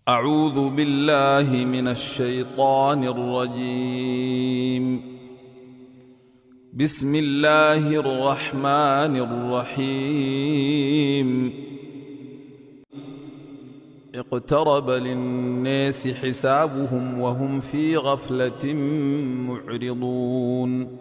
أعوذ بالله من الشيطان الرجيم. بسم الله الرحمن الرحيم. اقترب للناس حسابهم وهم في غفلة معرضون.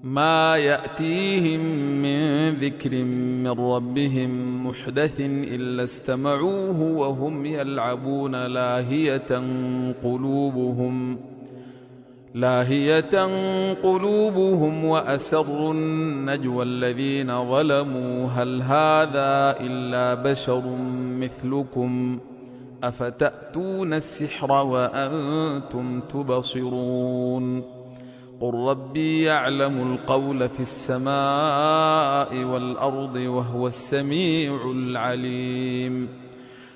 ما يأتيهم من ذكر من ربهم محدث إلا استمعوه وهم يلعبون لاهية قلوبهم وأسروا النجوى الذين ظلموا هل هذا إلا بشر مثلكم أفتأتون السحر وأنتم تبصرون. قل ربي يعلم القول في السماء والأرض وهو السميع العليم.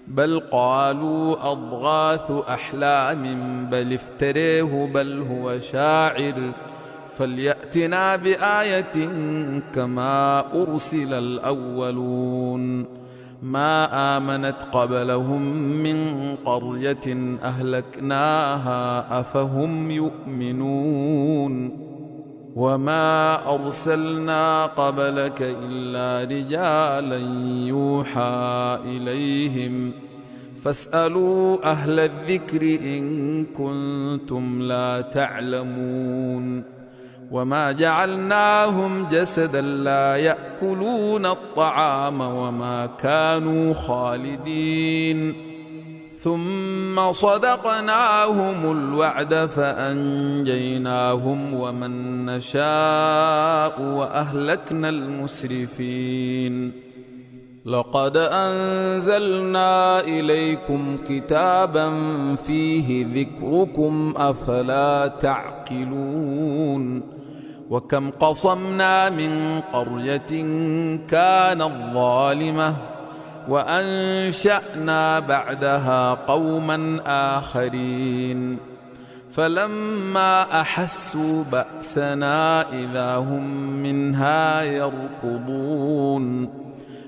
بل قالوا أضغاث أحلام بل افتريه بل هو شاعر فليأتنا بآية كما أرسل الأولون. ما آمنت قبلهم من قرية أهلكناها أفهم يؤمنون. وما أرسلنا قبلك إلا رجالا يوحى إليهم فاسألوا أهل الذكر إن كنتم لا تعلمون. وما جعلناهم جسدا لا يأكلون الطعام وما كانوا خالدين. ثم صدقناهم الوعد فأنجيناهم ومن نشاء وأهلكنا المسرفين. لقد أنزلنا إليكم كتابا فيه ذكركم أفلا تعقلون. وكم قصمنا من قرية كانت ظالمة وأنشأنا بعدها قوما آخرين فلما أحسوا بأسنا إذا هم منها يركضون.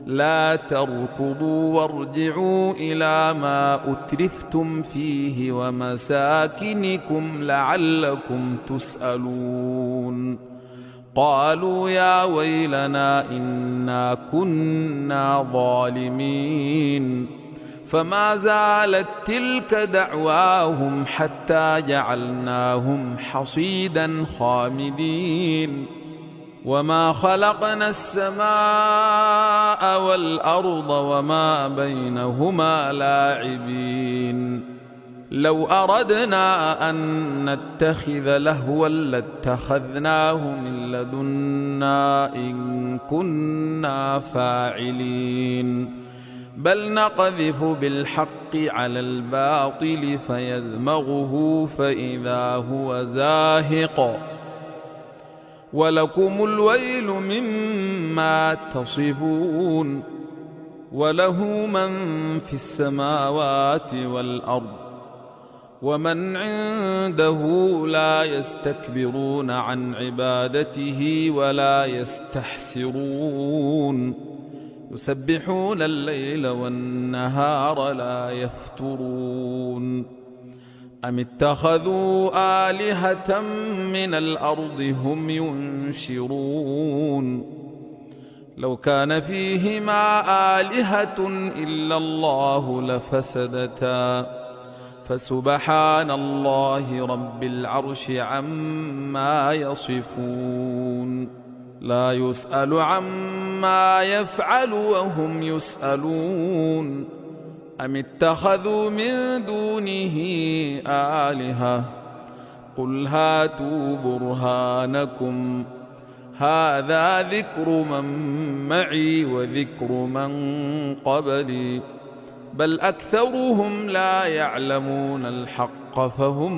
لا تركضوا وارجعوا إلى ما أترفتم فيه ومساكنكم لعلكم تسألون. قالوا يا ويلنا إنا كنا ظالمين. فما زالت تلك دعواهم حتى جعلناهم حصيدا خامدين. وما خلقنا السماء والأرض وما بينهما لاعبين. لو أردنا أن نتخذ لهوا لاتخذناه من لدنا إن كنا فاعلين. بل نقذف بالحق على الباطل فيدمغه فإذا هو زاهق ولكم الويل مما تصفون. وله من في السماوات والأرض ومن عنده لا يستكبرون عن عبادته ولا يستحسرون. يسبحون الليل والنهار لا يفترون. أم اتخذوا آلهة من الأرض هم ينشرون. لو كان فيهما آلهة إلا الله لفسدتا فسبحان الله رب العرش عما يصفون. لا يسأل عما يفعل وهم يسألون. أم اتخذوا من دونه آلهة قل هاتوا برهانكم هذا ذكر من معي وذكر من قبلي بل أكثرهم لا يعلمون الحق فهم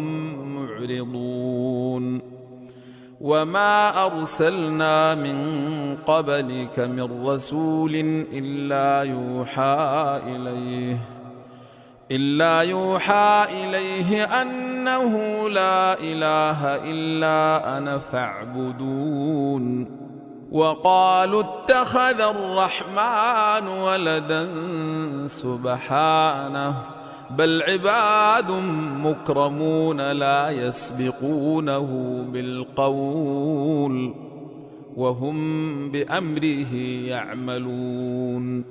معرضون. وما أرسلنا من قبلك من رسول إلا يوحى إليه أنه لا إله إلا أنا فاعبدون. وقالوا اتخذ الرحمن ولدا سبحانه بل عباد مكرمون لا يسبقونه بالقول وهم بأمره يعملون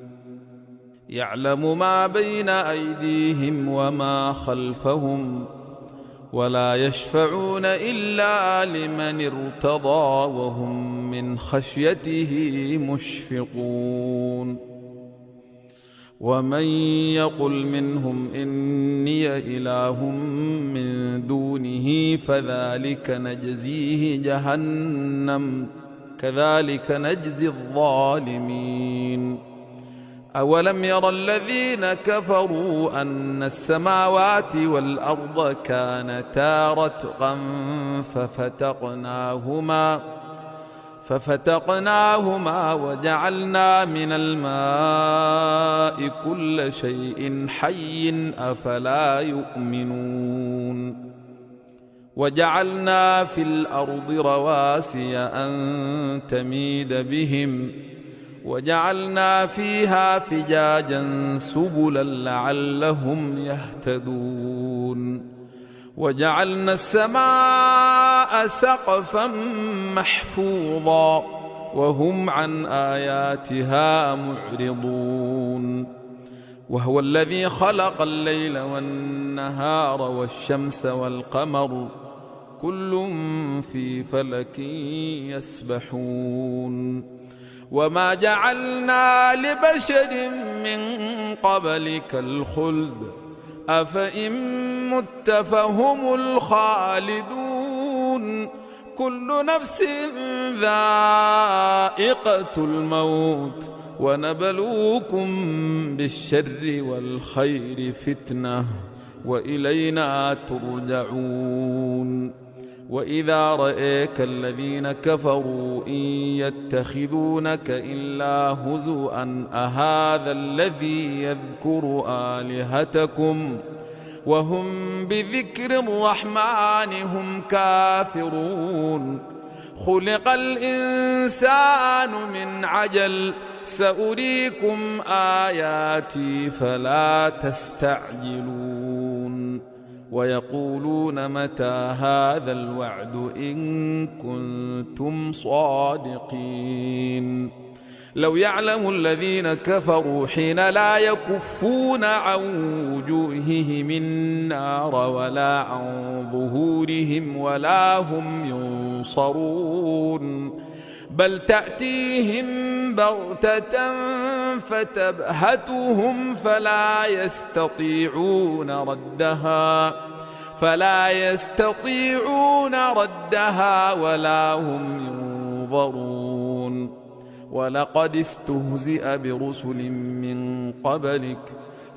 يعلم ما بين أيديهم وما خلفهم ولا يشفعون إلا لمن ارتضى وهم من خشيته مشفقون ومن يقل منهم إني إله من دونه فذلك نجزيه جهنم كذلك نجزي الظالمين أولم ير الذين كفروا أن السماوات والأرض كانتا رتقا ففتقناهما وجعلنا من الماء كل شيء حي أفلا يؤمنون وجعلنا في الأرض رواسي أن تميد بهم وجعلنا فيها فجاجا سبلا لعلهم يهتدون وجعلنا السماء سقفا محفوظا وهم عن آياتها معرضون وهو الذي خلق الليل والنهار والشمس والقمر كل في فلك يسبحون وما جعلنا لبشر من قبلك الخلد أفإن مت فهم الخالدون كل نفس ذائقة الموت ونبلوكم بالشر والخير فتنة وإلينا ترجعون وإذا رأيك الذين كفروا إن يتخذونك إلا هزؤا أهذا الذي يذكر آلهتكم وهم بذكر الرحمن هم كافرون خلق الإنسان من عجل سأريكم آياتي فلا تستعجلون ويقولون متى هذا الوعد إن كنتم صادقين لو يعلم الذين كفروا حين لا يكفون عن وجوههم النار ولا عن ظهورهم ولا هم ينصرون بل تأتيهم بغتة فتبهتهم فلا يستطيعون ردها ولا هم ينظرون ولقد استهزئ برسل من قبلك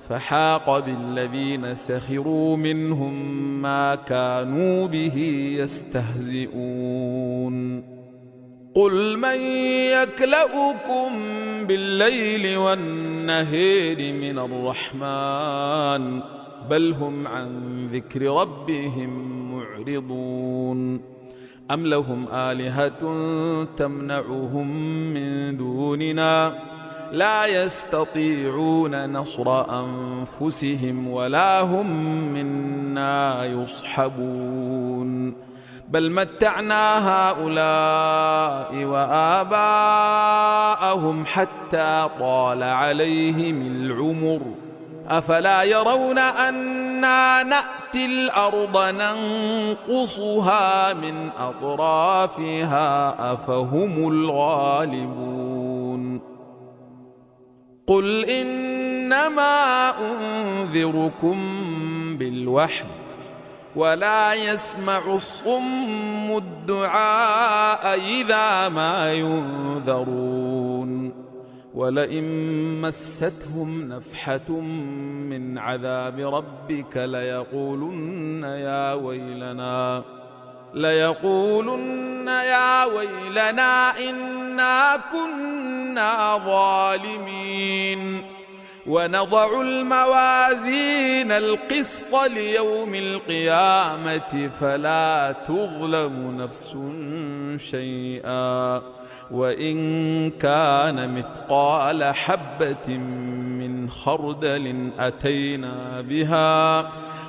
فحاق بالذين سخروا منهم ما كانوا به يستهزئون قل من يكلؤكم بالليل والنهار من الرحمن بل هم عن ذكر ربهم معرضون أم لهم آلهة تمنعهم من دوننا لا يستطيعون نصر أنفسهم ولا هم منا يصحبون بل متعنا هؤلاء وآباءهم حتى طال عليهم العمر أفلا يرون أنا نأتي الأرض ننقصها من أطرافها أفهم الغالبون قل إنما أنذركم بالوحي ولا يسمع الصم الدعاء إذا ما ينذرون ولئن مستهم نفحة من عذاب ربك ليقولن يا ويلنا إنا كنا ظالمين ونضع الموازين القسط ليوم القيامة فلا تظلم نفس شيئا وإن كان مثقال حبة من خردل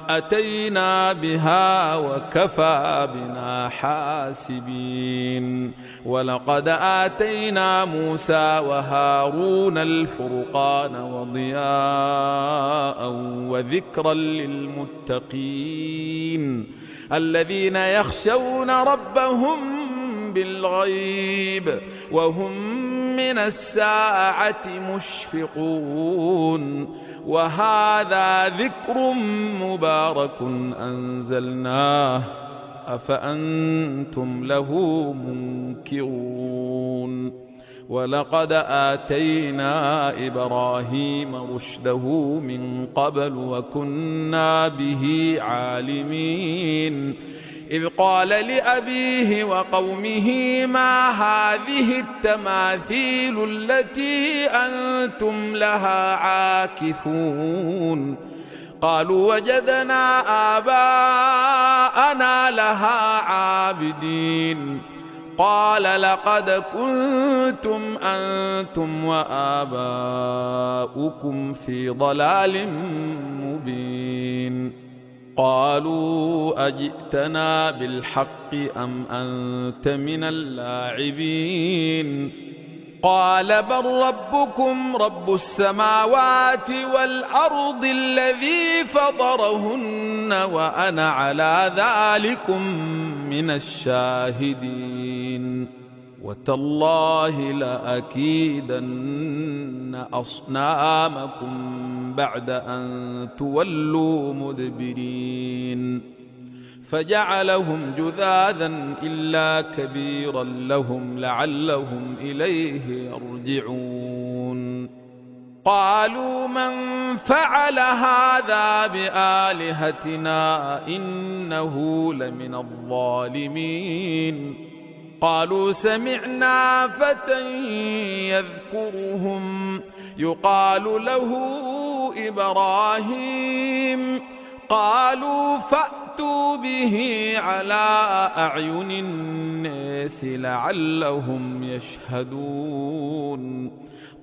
أتينا بها وكفى بنا حاسبين. ولقد آتينا موسى وهارون الفرقان وضياء وذكرا للمتقين الذين يخشون ربهم بالغيب وهم من الساعة مشفقون. وهذا ذكر مبارك أنزلناه أفأنتم له منكرون. ولقد آتينا إبراهيم رشده من قبل وكنا به عالمين. إذ قال لأبيه وقومه ما هذه التماثيل التي أنتم لها عاكفون؟ قالوا وجدنا آباءنا لها عابدين. قال لقد كنتم أنتم وآباؤكم في ضلال مبين. قالوا أجئتنا بالحق أم أنت من اللاعبين؟ قال بل ربكم رب السماوات والأرض الذي فطرهن وأنا على ذلكم من الشاهدين. وتالله لأكيدن أصنامكم بعد أن تولوا مدبرين. فجعلهم جذاذا إلا كبيرا لهم لعلهم إليه يرجعون. قالوا من فعل هذا بآلهتنا إنه لمن الظالمين. قالوا سمعنا فتى يذكرهم يقال له إبراهيم. قالوا فأتوا به على أعين الناس لعلهم يشهدون.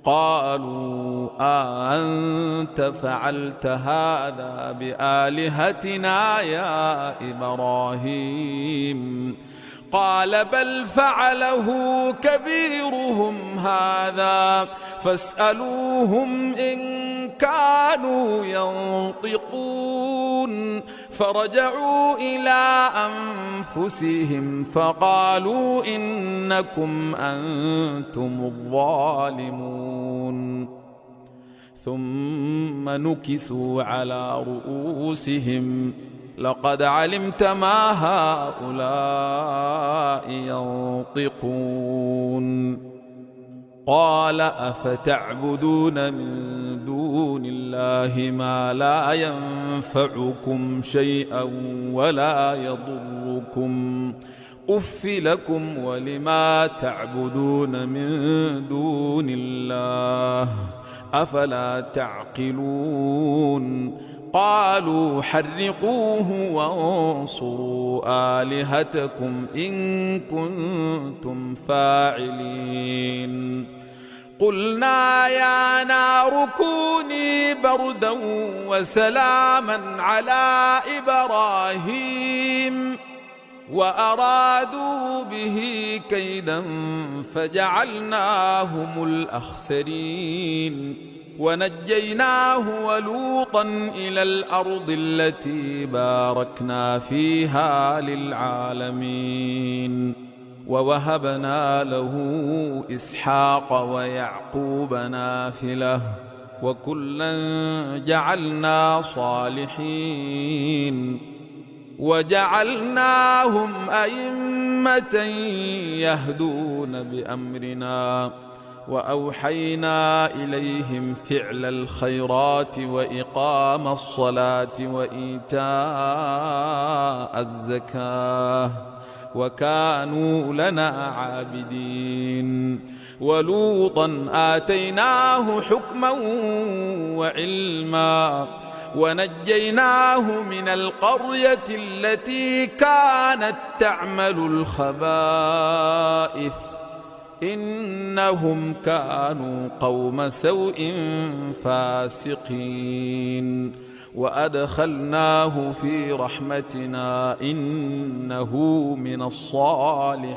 قالوا أأنت فعلت هذا بآلهتنا يا إبراهيم؟ قال بل فعله كبيرهم هذا فاسألوهم إن كانوا ينطقون. فرجعوا إلى أنفسهم فقالوا إنكم أنتم الظالمون. ثم نكسوا على رؤوسهم لقد علمت ما هؤلاء ينطقون. قال أفتعبدون من دون الله ما لا ينفعكم شيئا ولا يضركم أف لكم ولما تعبدون من دون الله أفلا تعقلون. قالوا حرقوه وانصروا آلهتكم إن كنتم فاعلين. قلنا يا نار كوني بردا وسلاما على إبراهيم وأرادوا به كيدا فجعلناهم الأخسرين. ونجيناه ولوطا إلى الأرض التي باركنا فيها للعالمين. ووهبنا له إسحاق ويعقوب نافلة وكلا جعلنا صالحين. وجعلناهم أئمة يهدون بأمرنا وأوحينا إليهم فعل الخيرات وإقام الصلاة وإيتاء الزكاة وكانوا لنا عابدين. ولوطا آتيناه حكما وعلما ونجيناه من القرية التي كانت تعمل الخبائث إنهم كانوا قوم سوء فاسقين وأدخلناه في رحمتنا إنه من الصالحين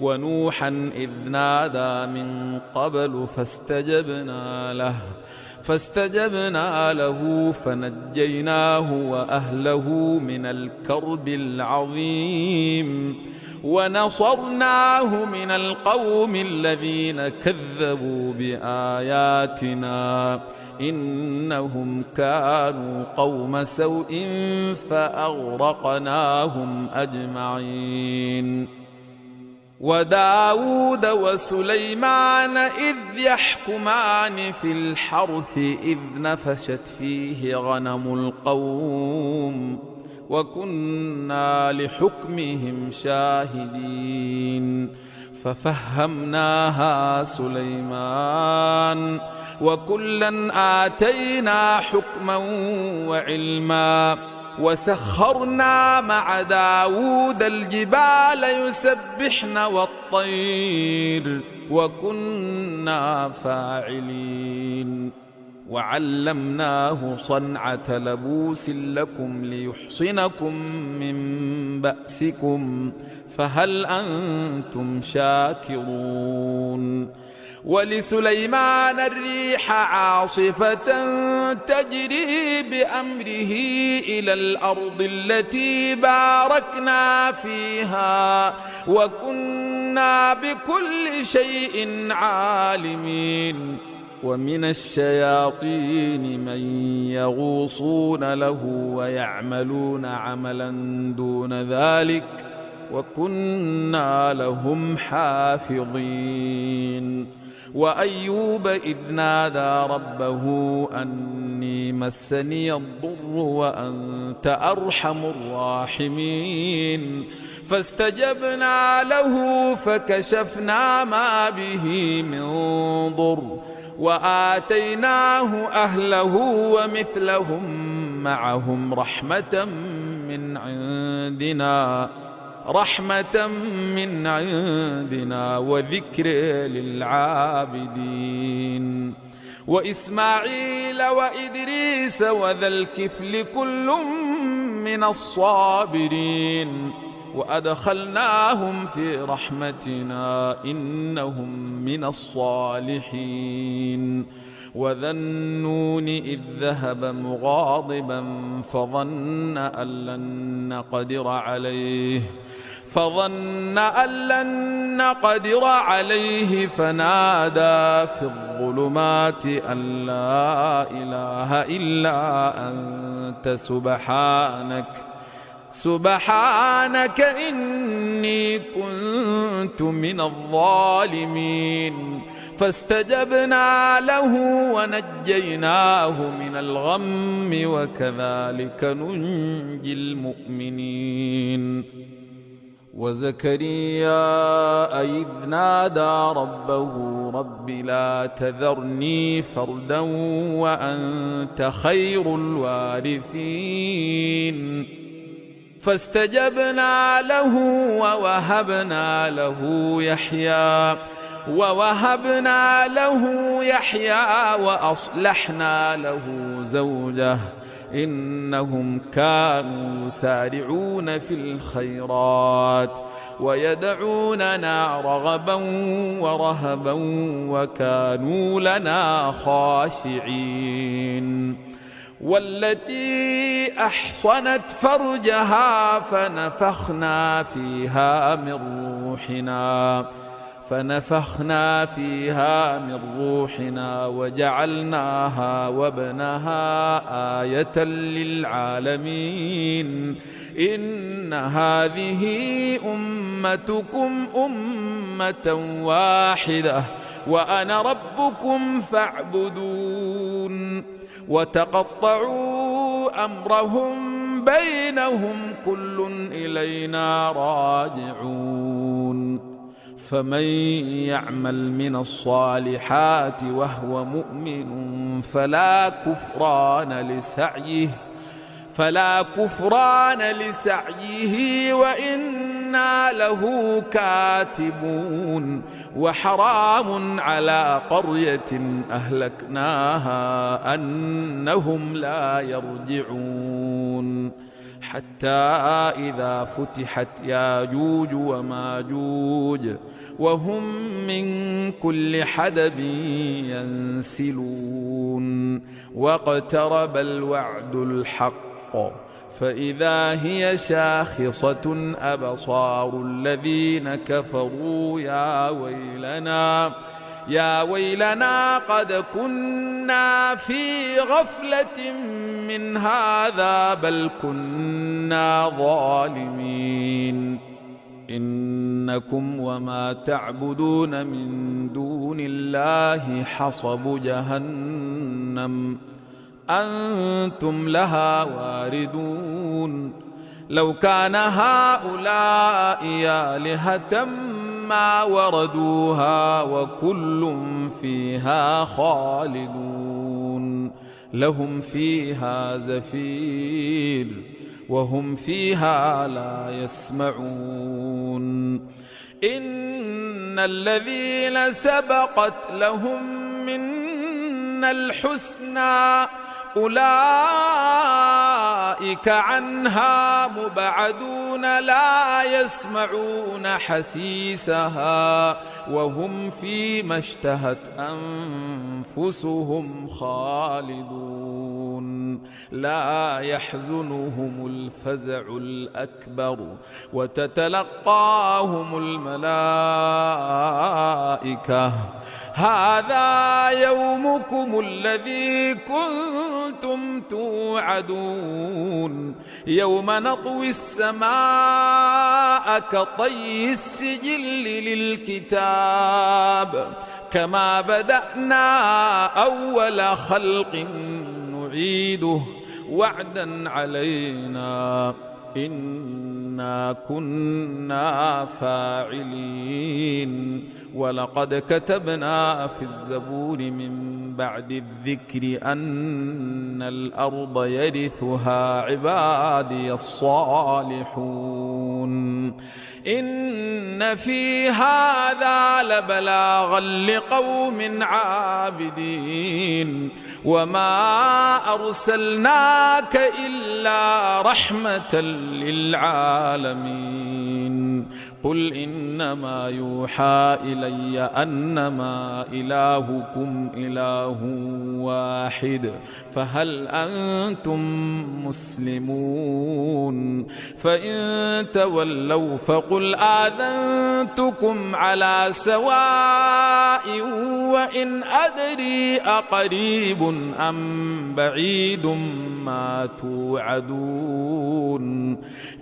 ونوحا إذ نادى من قبل فاستجبنا له فنجيناه وأهله من الكرب العظيم ونصرناه من القوم الذين كذبوا بآياتنا إنهم كانوا قوم سوء فأغرقناهم أجمعين وداود وسليمان إذ يحكمان في الحرث إذ نفشت فيه غنم القوم وكنا لحكمهم شاهدين ففهمناها سليمان وكلا آتينا حكما وعلما وسخرنا مع داود الجبال يسبحن والطير وكنا فاعلين وعلمناه صنعة لبوس لكم ليحصنكم من بأسكم فهل أنتم شاكرون ولسليمان الريح عاصفة تجري بأمره إلى الأرض التي باركنا فيها وكنا بكل شيء عالمين ومن الشياطين من يغوصون له ويعملون عملا دون ذلك وكنا لهم حافظين وأيوب إذ نادى ربه أني مسني الضر وأنت أرحم الراحمين فاستجبنا له فكشفنا ما به من ضر وآتيناه أهله ومثلهم معهم رحمة من عندنا وذكر للعابدين وإسماعيل وإدريس وذا الكفل كل من الصابرين وأدخلناهم في رحمتنا إنهم من الصالحين وذا النون إذ ذهب مغاضبا فظن أن لن نقدر عليه فنادى في الظلمات أن لا إله إلا أنت سبحانك إني كنت من الظالمين فاستجبنا له ونجيناه من الغم وكذلك ننجي المؤمنين وزكريا إذ نادى ربه رب لا تذرني فردا وأنت خير الوارثين فاستجبنا له ووهبنا له يحيى وأصلحنا له زوجه إنهم كانوا يسارعون في الخيرات ويدعوننا رغبا ورهبا وكانوا لنا خاشعين والتي أحصنت فرجها فنفخنا فيها من روحنا وجعلناها وابنها آية للعالمين إن هذه أمتكم أمة واحدة وأنا ربكم فاعبدون وتقطعوا أمرهم بينهم كل إلينا راجعون فمن يعمل من الصالحات وهو مؤمن فلا كفران لسعيه وإن كنا له كاتبون وحرام على قرية أهلكناها أنهم لا يرجعون حتى إذا فتحت ياجوج وماجوج وهم من كل حدب ينسلون واقترب الوعد الحق فإذا هي شاخصة أبصار الذين كفروا يا ويلنا قد كنا في غفلة من هذا بل كنا ظالمين إنكم وما تعبدون من دون الله حصب جهنم أنتم لها واردون لو كان هؤلاء آلهة ما وردوها وكل فيها خالدون لهم فيها زفير وهم فيها لا يسمعون إن الذين سبقت لهم منا الحسنى أولئك عنها مبعدون لا يسمعون حسيسها وهم فيما اشتهت أنفسهم خالدون لا يحزنهم الفزع الأكبر وتتلقاهم الملائكة هذا يومكم الذي كنتم توعدون يوم نطوي السماء كطي السجل للكتاب كما بدأنا أول خلق نعيده وعدا علينا إنا كنا فاعلين ولقد كتبنا في الزبور من بعد الذكر أن الأرض يرثها عبادي الصالحون إن في هذا لبلاغا لقوم عابدين وما أرسلناك إلا رحمة للعالمين قل إنما يوحى إلي أنما إلهكم إله واحد فهل أنتم مسلمون فإن تولوا فقل آذنتكم على سواء وإن أدري أقريب أم بعيد ما توعدون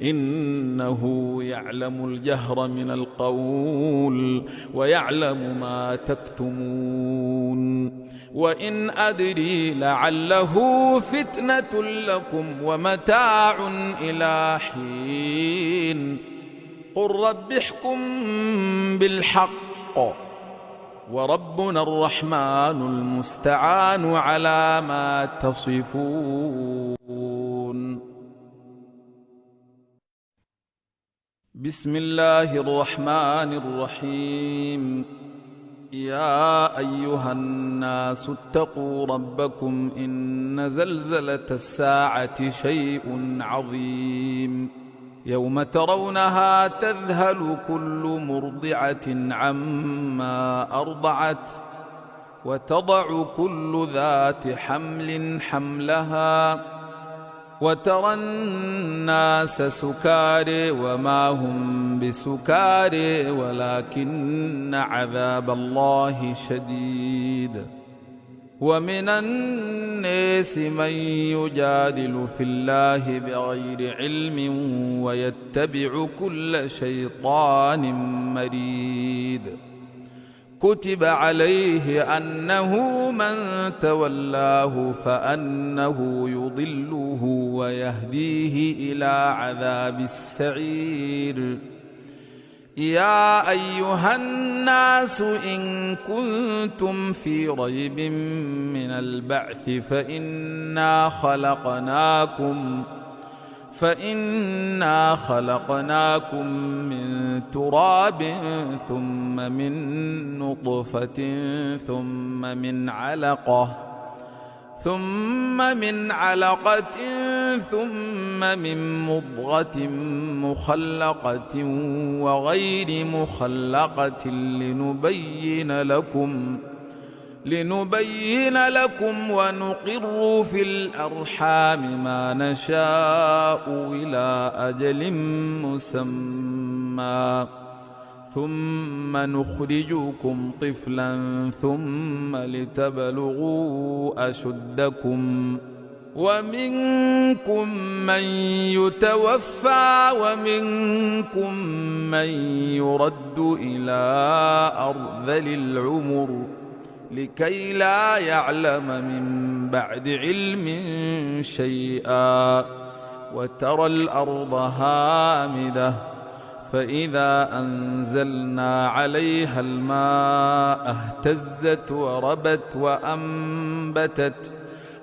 إنه يعلم الجهر من القول ويعلم ما تكتمون وإن أدري لعله فتنة لكم ومتاع إلى حين قل رب احكم بالحق وربنا الرحمن المستعان على ما تصفون بسم الله الرحمن الرحيم يا أيها الناس اتقوا ربكم إن زلزلة الساعة شيء عظيم يوم ترونها تذهل كل مرضعة عما أرضعت وتضع كل ذات حمل حملها وترى الناس سكارى وما هم بسكارى ولكن عذاب الله شديد ومن الناس من يجادل في الله بغير علم ويتبع كل شيطان مريد كتب عليه أنه من تولاه فأنه يضله ويهديه إلى عذاب السعير يا أيها الناس إن كنتم في ريب فإنا خلقناكم من تراب ثم من نطفة ثم من علقة ثم من مضغة مخلقة وغير مخلقة لنبين لكم ونقر في الأرحام ما نشاء إلى أجل مسمى ثم نخرجكم طفلا ثم لتبلغوا أشدكم ومنكم من يتوفى ومنكم من يرد إلى أرذل العمر لكي لا يعلم من بعد علم شيئا وترى الأرض هامدة فإذا أنزلنا عليها الماء اهتزت وربت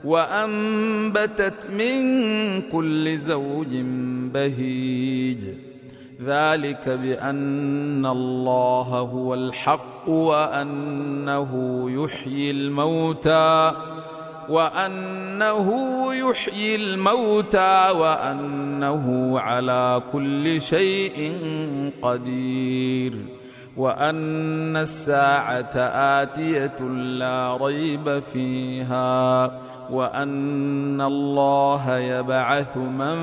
وأنبتت من كل زوج بهيج ذلك بأن الله هو الحق وأنه يحيي الموتى وأنه على كل شيء قدير وأن الساعة آتية لا ريب فيها وأن الله يبعث من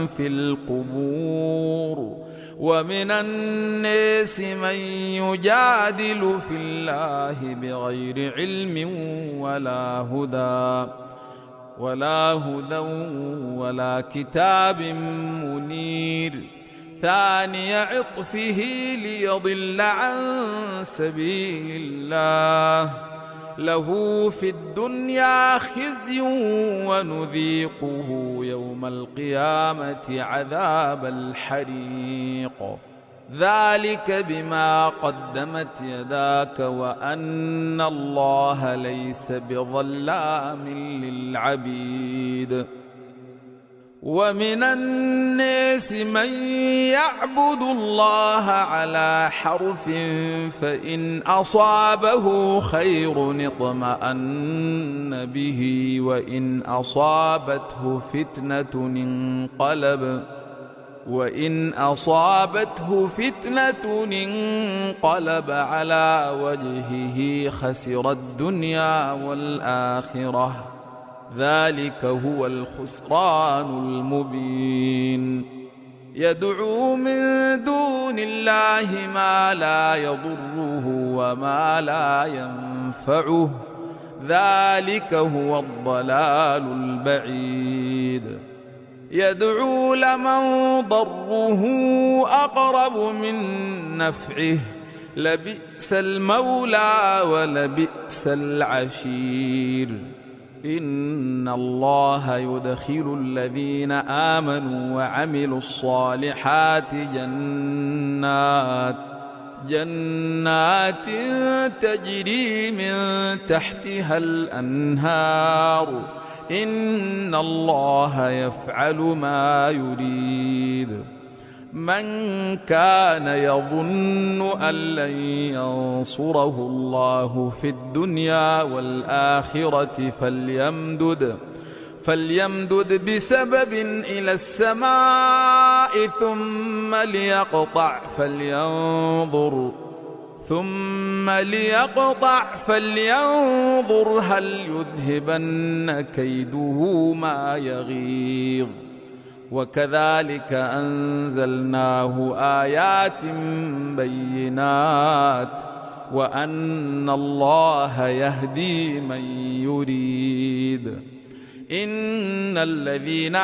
في القبور ومن الناس من يجادل في الله بغير علم ولا هدى ولا كتاب منير ثاني عطفه ليضل عن سبيل الله له في الدنيا خزي ونذيقه يوم القيامة عذاب الحريق ذلك بما قدمت يداك وأن الله ليس بظلام للعبيد ومن الناس من يعبد الله على حرف فإن أصابه خير اطمأن به وإن أصابته فتنة انقلب على وجهه خسر الدنيا والآخرة ذلك هو الخسران المبين يدعو من دون الله ما لا يضره وما لا ينفعه ذلك هو الضلال البعيد يدعو لمن ضره أقرب من نفعه لبئس المولى ولبئس العشير إن الله يدخل الذين آمنوا وعملوا الصالحات جنات تجري من تحتها الأنهار إن الله يفعل ما يريد من كان يظن أن لن ينصره الله في الدنيا والآخرة فليمدد بسبب إلى السماء ثم ليقطع فلينظر هل يذهبن كيده ما يغيظ وكذلك أنزلناه آيات بينات وأن الله يهدي من يريد إن الذين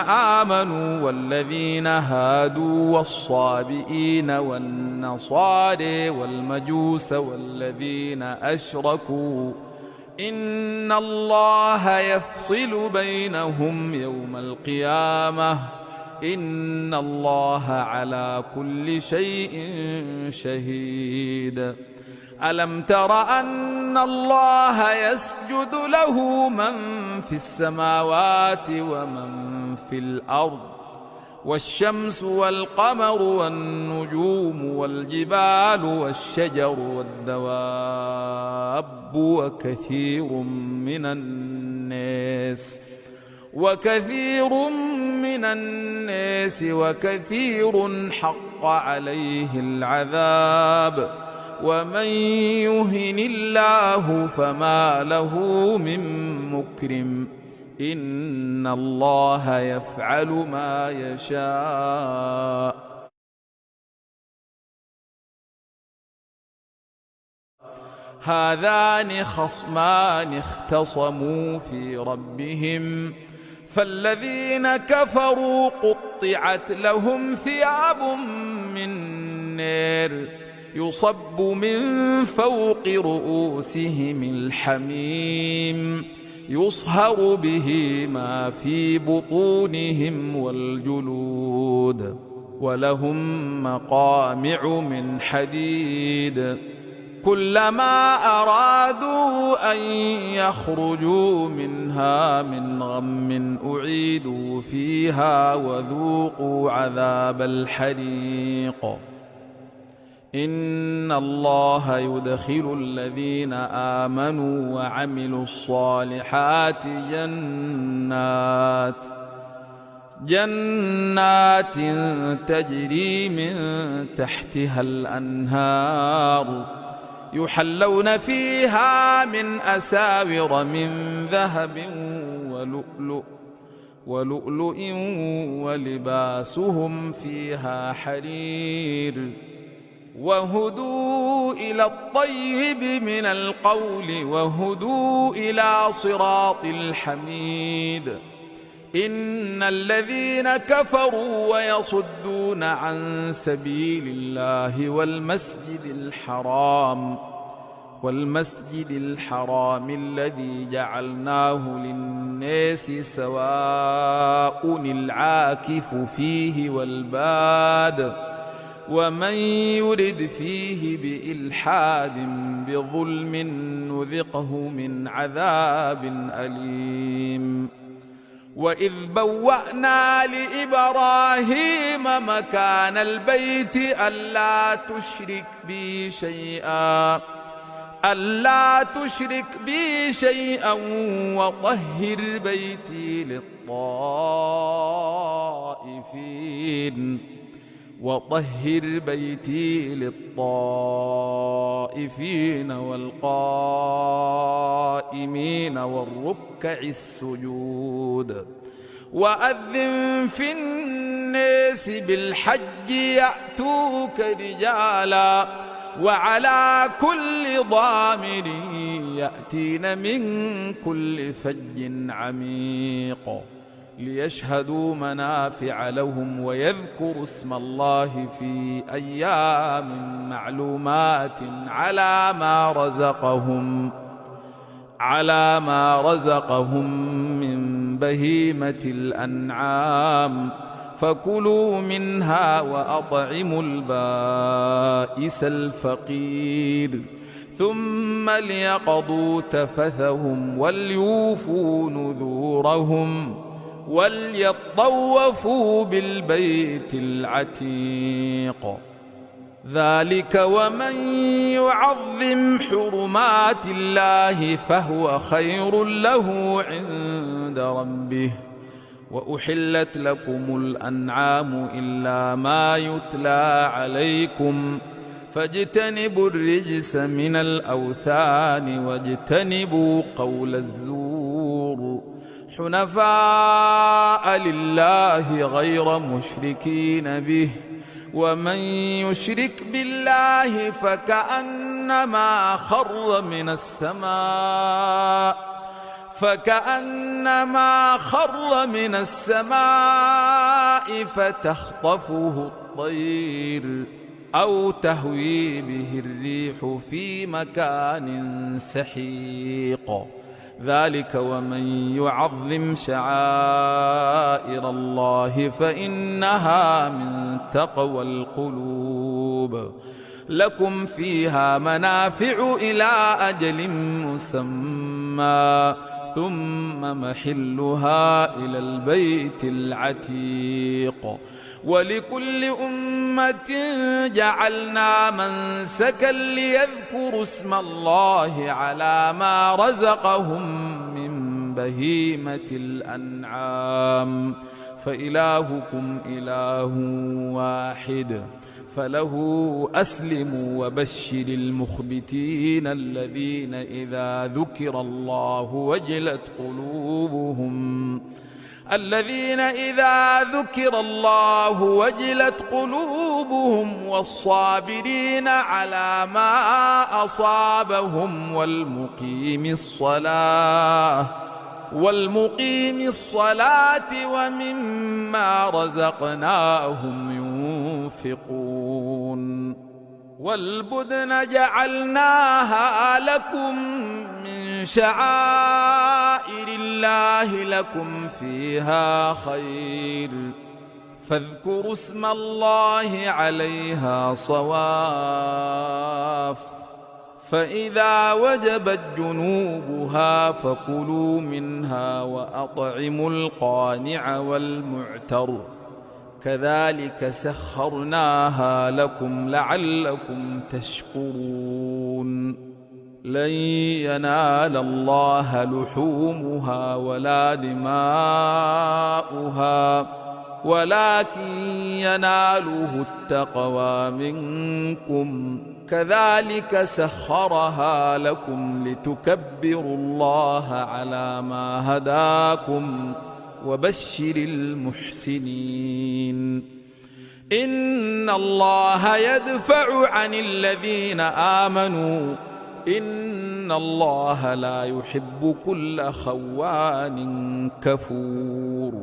آمنوا والذين هادوا والصابئين والنصارى والمجوس والذين أشركوا إن الله يفصل بينهم يوم القيامة إن الله على كل شيء شهيد ألم تر أن الله يسجد له من في السماوات ومن في الأرض والشمس والقمر والنجوم والجبال والشجر والدواب وكثير حق عليه العذاب ومن يهن الله فما له من مكرم إن الله يفعل ما يشاء. هذان خصمان اختصموا في ربهم فالذين كفروا قطعت لهم ثياب من نار يصب من فوق رؤوسهم الحميم يصهر به ما في بطونهم والجلود ولهم مقامع من حديد كلما أرادوا أن يخرجوا منها من غم أعيدوا فيها وذوقوا عذاب الحريق. إن الله يدخل الذين آمنوا وعملوا الصالحات جنات تجري من تحتها الأنهار يحلون فيها من أساور من ذهب ولؤلؤ ولباسهم فيها حرير وهدوا إلى الطيب من القول وهدوا إلى صراط الحميد. إن الذين كفروا ويصدون عن سبيل الله والمسجد الحرام الذي جعلناه للناس سواء العاكف فيه والباد ومن يرد فيه بإلحاد بظلم نذقه من عذاب أليم. وإذ بوأنا لإبراهيم مكان البيت ألا تشرك بي شيئا وطهر بيتي للطائفين والقائمين والركع السجود. وأذن في الناس بالحج يأتوك رجالا وعلى كل ضامر يأتين من كل فج عميق ليشهدوا منافع لهم ويذكروا اسم الله في أيام معلومات على ما رزقهم من بهيمة الأنعام فكلوا منها وأطعموا البائس الفقير ثم ليقضوا تفثهم وليوفوا نذورهم وليطوفوا بالبيت العتيق. ذلك ومن يعظم حرمات الله فهو خير له عند ربه. وأحلت لكم الأنعام إلا ما يتلى عليكم فاجتنبوا الرجس من الأوثان واجتنبوا قول الزور حنفاء لله غير مشركين به ومن يشرك بالله فكأنما خر من السماء فتخطفه الطير أو تهوي به الريح في مكان سحيق. ذلك ومن يعظم شعائر الله فإنها من تقوى القلوب. لكم فيها منافع إلى أجل مسمى ثم محلها إلى البيت العتيق. ولكل أمة جعلنا منسكا ليذكروا اسم الله على ما رزقهم من بهيمة الأنعام فإلهكم إله واحد فله أسلموا وبشر المخبتين الذين إذا ذكر الله وجلت قلوبهم والصابرين على ما أصابهم والمقيم الصلاة ومما رزقناهم ينفقون. والبدن جعلناها لكم من شعائر الله لكم فيها خير فاذكروا اسم الله عليها صواف. فإذا وجبت جنوبها فكلوا منها وأطعموا القانع والمعتر كذلك سخرناها لكم لعلكم تشكرون. لن ينال الله لحومها ولا دماؤها ولكن يناله التقوى منكم كذلك سخرها لكم لتكبروا الله على ما هداكم وبشر المحسنين. إن الله يدفع عن الذين آمنوا إن الله لا يحب كل خوان كفور.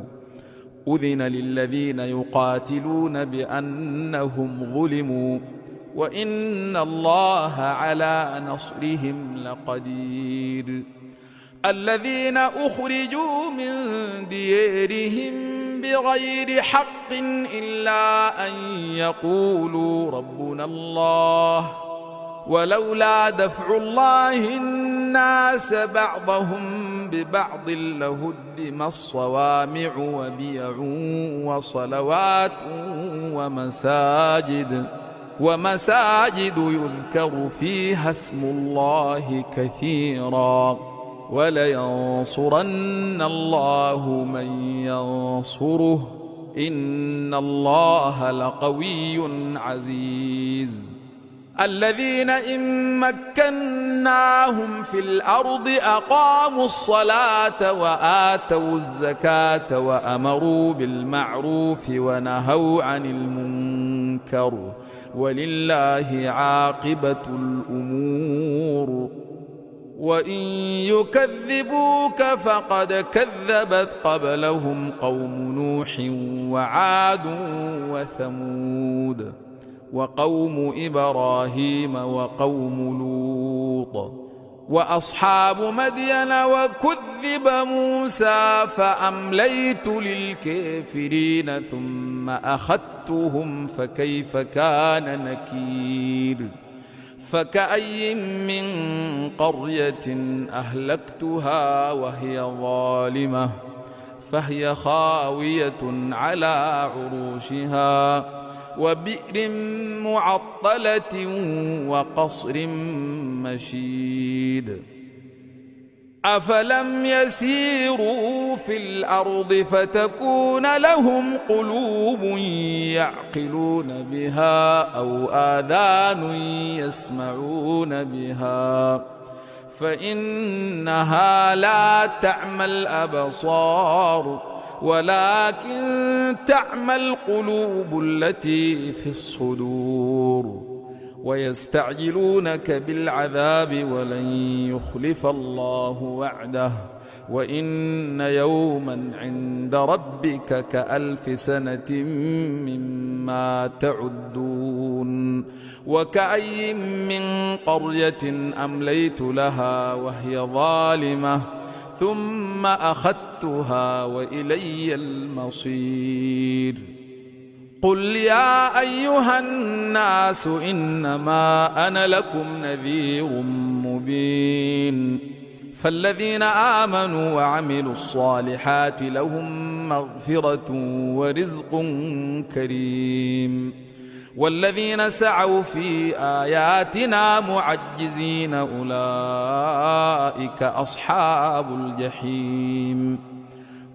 أذن للذين يقاتلون بأنهم ظلموا وإن الله على نصرهم لقدير. الذين أخرجوا من ديارهم بغير حق إلا أن يقولوا ربنا الله ولولا دفع الله الناس بعضهم ببعض لهدم الصوامع وبيع وصلوات ومساجد يذكر فيها اسم الله كثيرا ولينصرن الله من ينصره إن الله لقوي عزيز. الذين إن مكناهم في الأرض أقاموا الصلاة وآتوا الزكاة وأمروا بالمعروف ونهوا عن المنكر ولله عاقبة الأمور. وإن يكذبوك فقد كذبت قبلهم قوم نوح وعاد وثمود وقوم إبراهيم وقوم لوط وأصحاب مدين وكذب موسى فأمليت للكافرين ثم أخذتهم فكيف كان نكير. فكأي من قرية أهلكتها وهي ظالمة فهي خاوية على عروشها وبئر معطلة وقصر مشيد. أفلم يسيروا في الأرض فتكون لهم قلوب يعقلون بها أو آذان يسمعون بها فإنها لا تعمى الأبصار ولكن تعمى القلوب التي في الصدور. ويستعجلونك بالعذاب ولن يخلف الله وعده وإن يوما عند ربك كألف سنة مما تعدون. وكأي من قرية أمليت لها وهي ظالمة ثم أخذتها وإلي المصير. قل يا أيها الناس إنما أنا لكم نذير مبين فالذين آمنوا وعملوا الصالحات لهم مغفرة ورزق كريم والذين سعوا في آياتنا معجزين أولئك أصحاب الجحيم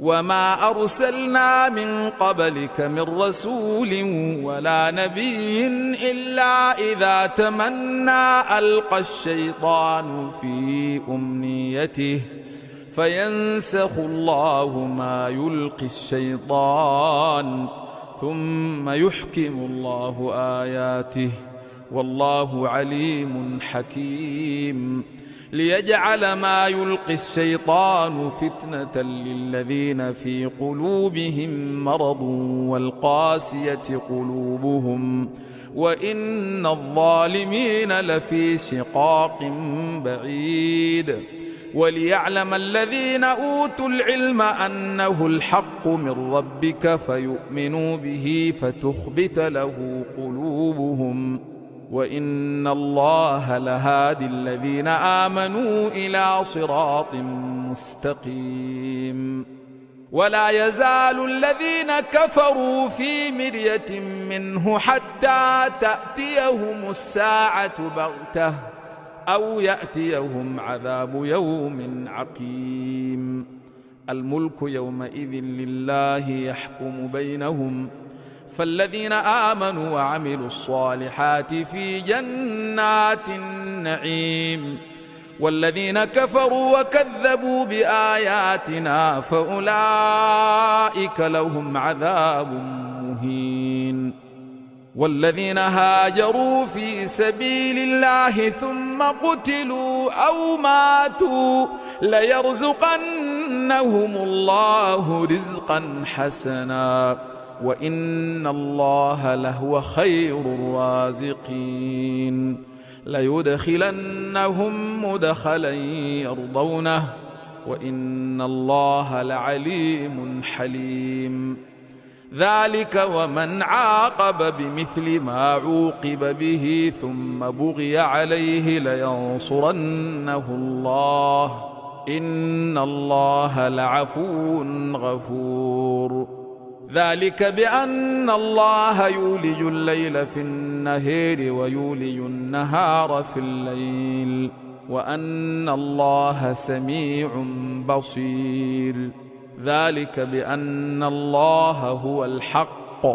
وما أرسلنا من قبلك من رسول ولا نبي إلا إذا تمنى ألقى الشيطان في أمنيته فينسخ الله ما يلقي الشيطان ثم يحكم الله آياته والله عليم حكيم ليجعل ما يلقي الشيطان فتنة للذين في قلوبهم مرض والقاسية قلوبهم وإن الظالمين لفي شقاق بعيد وليعلم الذين أوتوا العلم أنه الحق من ربك فيؤمنوا به فتخبت له قلوبهم وإن الله لهادي الذين آمنوا إلى صراط مستقيم ولا يزال الذين كفروا في مرية منه حتى تأتيهم الساعة بغتة أو يأتيهم عذاب يوم عقيم الملك يومئذ لله يحكم بينهم فالذين آمنوا وعملوا الصالحات في جنات النعيم والذين كفروا وكذبوا بآياتنا فأولئك لهم عذاب مهين والذين هاجروا في سبيل الله ثم قتلوا أو ماتوا ليرزقنهم الله رزقا حسنا وإن الله لهو خير الرازقين ليدخلنهم مدخلا يرضونه وإن الله لعليم حليم ذلك ومن عاقب بمثل ما عوقب به ثم بغي عليه لينصرنه الله إن الله لعفو غفور ذلك بأن الله يولج الليل في النهار ويولج النهار في الليل وأن الله سميع بصير ذلك بأن الله هو الحق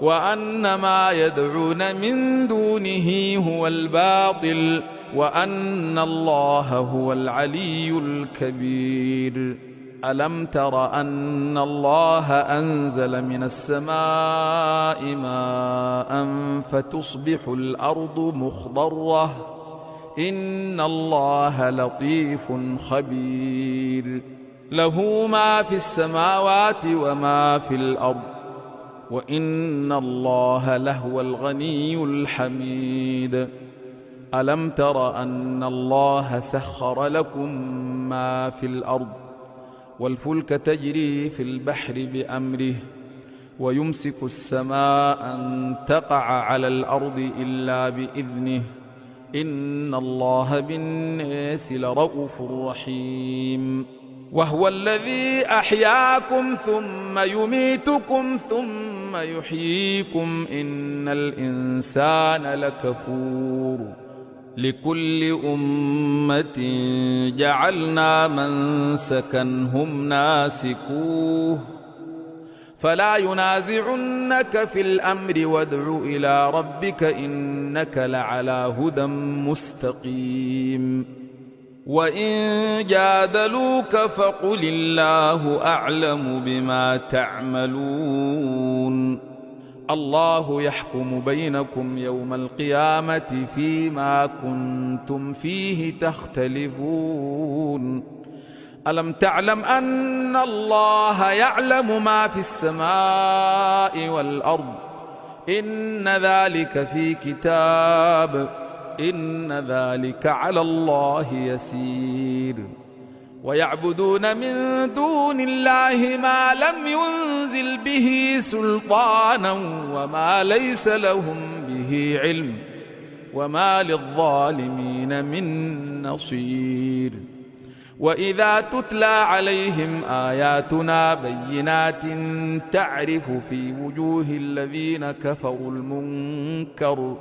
وأن ما يدعون من دونه هو الباطل وأن الله هو العلي الكبير ألم تر أن الله أنزل من السماء ماء فتصبح الأرض مخضرة إن الله لطيف خبير له ما في السماوات وما في الأرض وإن الله لهو الغني الحميد ألم تر أن الله سخر لكم ما في الأرض والفلك تجري في البحر بأمره ويمسك السماء أن تقع على الأرض إلا بإذنه إن الله بالناس لرؤوف رحيم وهو الذي أحياكم ثم يميتكم ثم يحييكم إن الإنسان لكفور لكل أمة جعلنا منسكا هم ناسكوه فلا ينازعنك في الأمر وادع إلى ربك إنك لعلى هدى مستقيم وإن جادلوك فقل الله أعلم بما تعملون الله يحكم بينكم يوم القيامة فيما كنتم فيه تختلفون ألم تعلم أن الله يعلم ما في السماء والأرض إن ذلك في كتاب إن ذلك على الله يسير ويعبدون من دون الله ما لم ينزل به سلطانا وما ليس لهم به علم وما للظالمين من نصير وإذا تتلى عليهم آياتنا بينات تعرف في وجوه الذين كفروا المنكر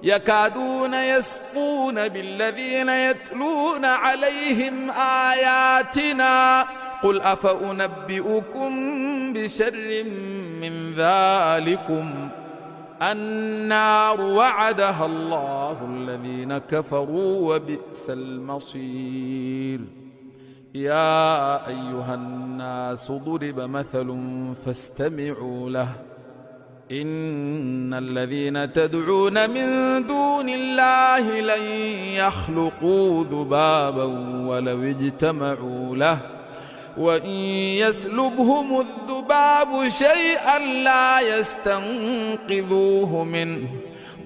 يكادون يسقون بالذين يتلون عليهم آياتنا قل أفأنبئكم بشر من ذلكم النار وعدها الله الذين كفروا وبئس المصير. يا أيها الناس ضرب مثل فاستمعوا له إن الذين تدعون من دون الله لن يخلقوا ذبابا ولو اجتمعوا له وإن يسلبهم الذباب شيئا لا يستنقذوه منه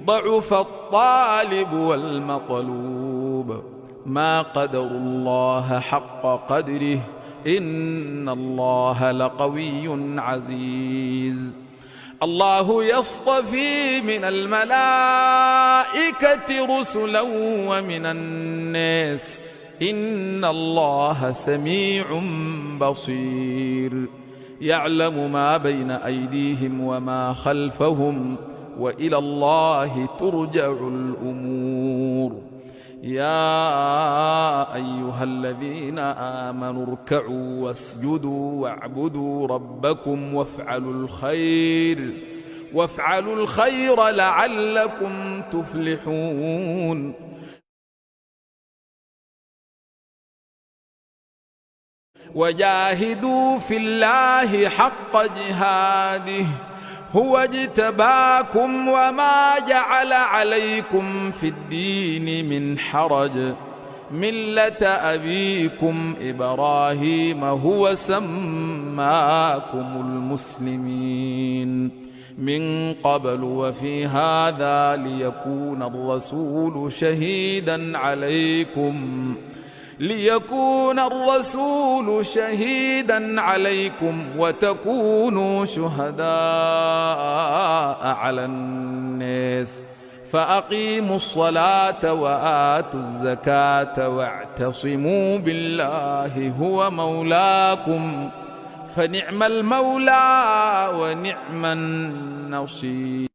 ضعف الطالب والمطلوب ما قدروا الله حق قدره إن الله لقوي عزيز. الله يصطفي من الملائكة رسلا ومن الناس إن الله سميع بصير يعلم ما بين أيديهم وما خلفهم وإلى الله ترجع الأمور. يا أيها الذين آمنوا اركعوا واسجدوا واعبدوا ربكم وافعلوا الخير لعلكم تفلحون. وجاهدوا في الله حق جهاده هو اجتباكم وما جعل عليكم في الدين من حرج ملة أبيكم إبراهيم هو سماكم المسلمين من قبل وفي هذا ليكون الرسول شهيدا عليكم وتكونوا شهداء على الناس فأقيموا الصلاة وآتوا الزكاة واعتصموا بالله هو مولاكم فنعم المولى ونعم النصير.